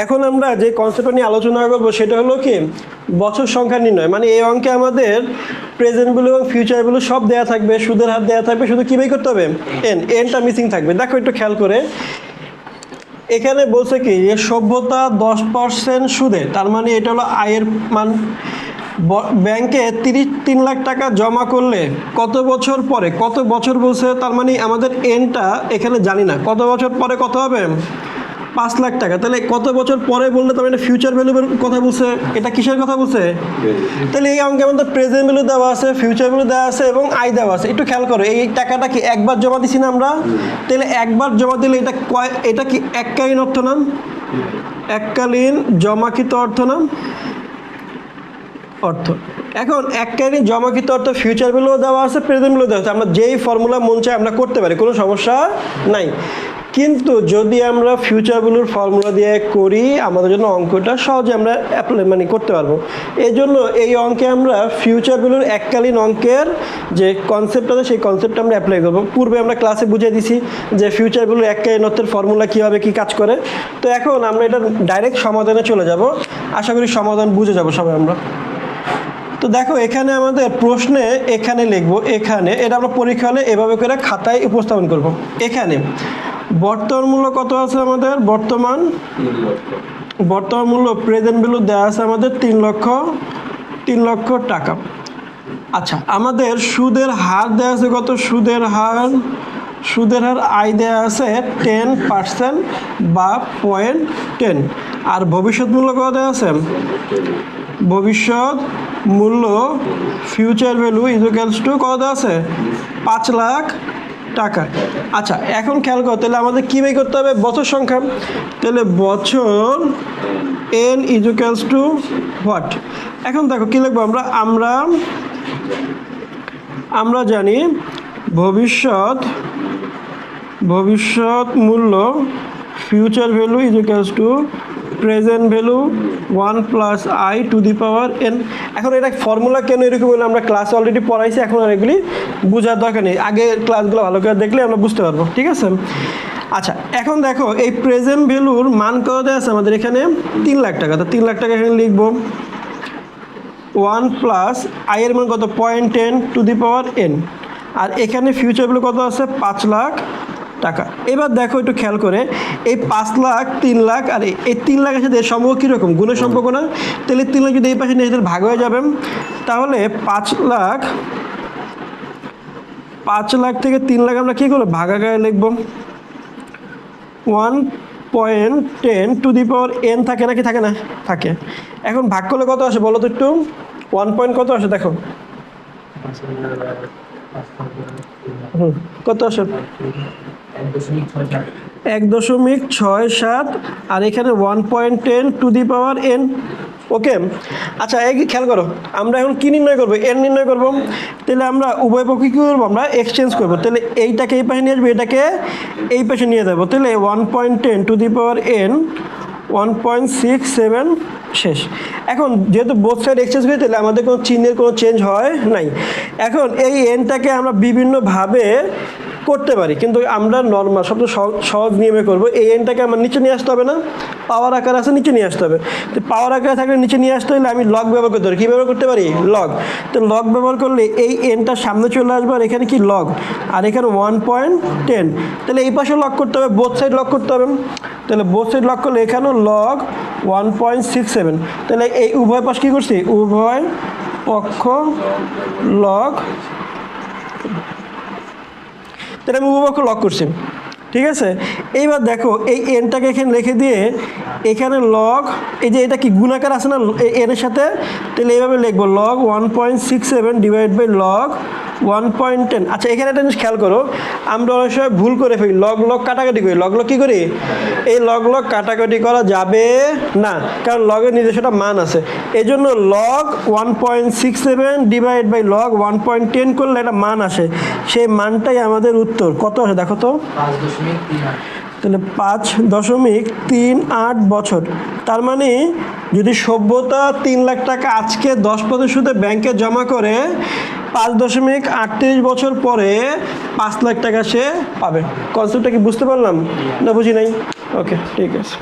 এখন আমরা যে কনসেপ্ট নিয়ে আলোচনা করব সেটা হলো কি বছর সংখ্যা নির্ণয়। মানে এই অঙ্কে আমাদের প্রেজেন্ট ভ্যালু এবং ফিউচার ভ্যালু সব দেওয়া থাকবে, সুদের হার দেওয়া থাকবে, শুধু কী বের করতে হবে এনটা মিসিং থাকবে। দেখো একটু খেয়াল করে, এখানে বলছে কি যে সভ্যতা 10% সুদে, তার মানে এটা হলো আয়ের মান। ব্যাংকে 3 লাখ টাকা জমা করলে কত বছর পরে, কত বছর বলছে, তার মানে আমাদের এনটা এখানে জানি না, কত বছর পরে কত হবে 5 লাখ টাকা। তাহলে কত বছর পরে বললে তার মানে ফিউচার ভ্যালুর কথা বলছে, এটা কিসের কথা বলছে? তাহলে এই অঙ্কে আমাদের প্রেজেন্ট ভ্যালু দেওয়া আছে, ফিউচার ভ্যালু দেওয়া আছে এবং আয় দেওয়া আছে। একটু খেয়াল করো, এই টাকাটা কি একবার জমা দিছি না আমরা? তাহলে একবার জমা দিলে এটা কি এককালীন অর্থ না? এককালীন জমাকৃত অর্থ না? অর্থ। এখন এককালীন জমাকৃত অর্থ ফিউচার ভ্যালুও দেওয়া আছে, প্রেজেন্ট ভ্যালু দেওয়া আছে। আমরা যেই ফর্মুলা মন চাই আমরা করতে পারি, কোনো সমস্যা নাই। কিন্তু যদি আমরা ফিউচার ভ্যালুর ফর্মুলা দিয়ে করি আমাদের জন্য অঙ্কটা সহজে আমরা অ্যাপ্লাই করতে পারবো। এই জন্য এই অঙ্কে আমরা ফিউচার ভ্যালুর এককালীন অঙ্কের যে কনসেপ্ট আছে সেই কনসেপ্টটা আমরা অ্যাপ্লাই করবো। পূর্বে আমরা ক্লাসে বুঝিয়ে দিছি যে ফিউচার ভ্যালুর এককালীন অর্থের ফর্মুলা কীভাবে কী কাজ করে। তো এখন আমরা এটা ডাইরেক্ট সমাধানে চলে যাব, আশা করি সমাধান বুঝে যাব সবাই আমরা। তো দেখো এখানে আমাদের প্রশ্নে এখানে লিখবো, এখানে এটা আমরা পরীক্ষা হলে এভাবে করে খাতায় উপস্থাপন করব। এখানে বর্তমান মূল্য কত আছে আমাদের? বর্তমান মূল্য প্রেজেন্ট ভ্যালু দেওয়া আছে আমাদের 3 লক্ষ টাকা। আচ্ছা, আমাদের সুদের হার দেওয়া আছে কত? সুদের হার আয় দেওয়া আছে 10% বা 0.10। আর ভবিষ্যৎ মূল্য কত দেওয়া আছে? ভবিষ্যৎ মূল্য ফিউচার ভ্যালু ইকুয়ালস টু কত দেওয়া আছে? 5 লাখ টাকা। আচ্ছা, এখন খেয়াল করো, তাহলে আমাদের কী বের করতে হবে? বছর সংখ্যা। তাহলে বছর এন ইকুয়ালস টু হোয়াট? এখন দেখো কী লিখবো আমরা জানি ভবিষ্যৎ মূল্য future value equals to present value 1 + i⁻n। এখন এটা ফর্মুলা কেন এরকম হলো আমরা ক্লাসে অলরেডি পড়াইছি, এখন আর এগুলি বোঝার দরকার নেই, আগে ক্লাসগুলো ভালো করে দেখলে আমরা বুঝতে পারবো, ঠিক আছে? আচ্ছা, এখন দেখো এই প্রেজেন্ট ভ্যালুর মান কত দেওয়া আছে আমাদের এখানে? 3 লাখ টাকা। তো 3 লাখ টাকা এখানে লিখবো 1 + i এর মান কত? 0.10⁻n। আর এখানে ফিউচার ভ্যালু কত আছে? 5 লাখ টাকা। এবার দেখো একটু খেয়াল করে, এই 5 লাখ, 3 লাখ আর এই 3 লাখের সাথে সম্পর্ক কীরকম? গুণের সম্পর্ক না? তাহলে 3 লাখ যদি এই পাশে নিয়ে ভাগ হয়ে যাবে, তাহলে 5 লাখ থেকে 3 লাখ আমরা কী করবো? ভাগাকারে লিখবো 1.10⁻n থাকে নাকি থাকে না? থাকে। এখন ভাগ করলে কত আসে বলো তো একটু? 1 কত আসে দেখো? কত আসে? 1.67। আর এখানে 1.10⁻n। ওকে। আচ্ছা, এই খেয়াল করো, আমরা এখন কী নির্ণয় করবো? এন নির্ণয় করবো। তাহলে আমরা উভয় পক্ষে কী করবো? আমরা এক্সচেঞ্জ করবো। তাহলে এইটাকে এই পাশে নিয়ে আসবো, এটাকে এই পাশে নিয়ে যাবো। তাহলে 1.10⁻n 1.67 শেষ। এখন যেহেতু বোথ সাইড এক্সচেঞ্জ করি, তাহলে আমাদের কোনো চিহ্নের কোনো চেঞ্জ হয় নাই। এখন এই এনটাকে আমরা বিভিন্নভাবে করতে পারি, কিন্তু আমরা নর্মাল সবচেয়ে সহজ নিয়মে করবো। এই এনটাকে আমার নিচে নিয়ে আসতে হবে না? পাওয়ার আকার আছে, নিচে নিয়ে আসতে হবে। তো পাওয়ার আকারে থাকলে নিচে নিয়ে আসতে হলে আমি লগ ব্যবহার করতে পারি। কী ব্যবহার করতে পারি? লগ। তো লগ ব্যবহার করলে এই এনটা সামনে চলে আসবে, আর এখানে কি লগ, আর এখানে 1.10। তাহলে এই পাশে লগ করতে হবে, বোথ সাইড লগ করতে হবে। তাহলে বোথ সাইড লগ করলে এখানেও লগ 1.67। তাহলে এই উভয় পাশ কী করছি? উভয় পক্ষ লগ। তাহলে আমি উভয় পক্ষ লগ করছি, ঠিক আছে? এইবার দেখো এই এনটাকে এখানে রেখে দিয়ে এখানে লগ, এই যে এটা কি গুণাকার আছে না এনের সাথে? তাহলে এইভাবে লিখবো লগ 1.67 / লগ 1.10। আচ্ছা, এখানে একটা জিনিস খেয়াল করো, আমরা অনেক সময় ভুল করে ফেলি, লগ কাটাকাটি করি। লগ কী করি? এই লগ কাটাকাটি করা যাবে না, কারণ লগের নিজস্ব একটা মান আছে। এই জন্য লগ 1.67 / লগ 1.10 করলে একটা মান আসে, সেই মানটাই আমাদের উত্তর। কত আসে দেখো তো? 5.38। তাহলে 5.38 বছর। তার মানে যদি সভ্যতা 3 লাখ টাকা আজকে 10% সুদে ব্যাংকে জমা করে 5.38 বছর পরে 5 লাখ টাকা সে পাবে। কনসেপ্টটা কি বুঝতে পারলাম না বুঝি নাই? ওকে, ঠিক আছে।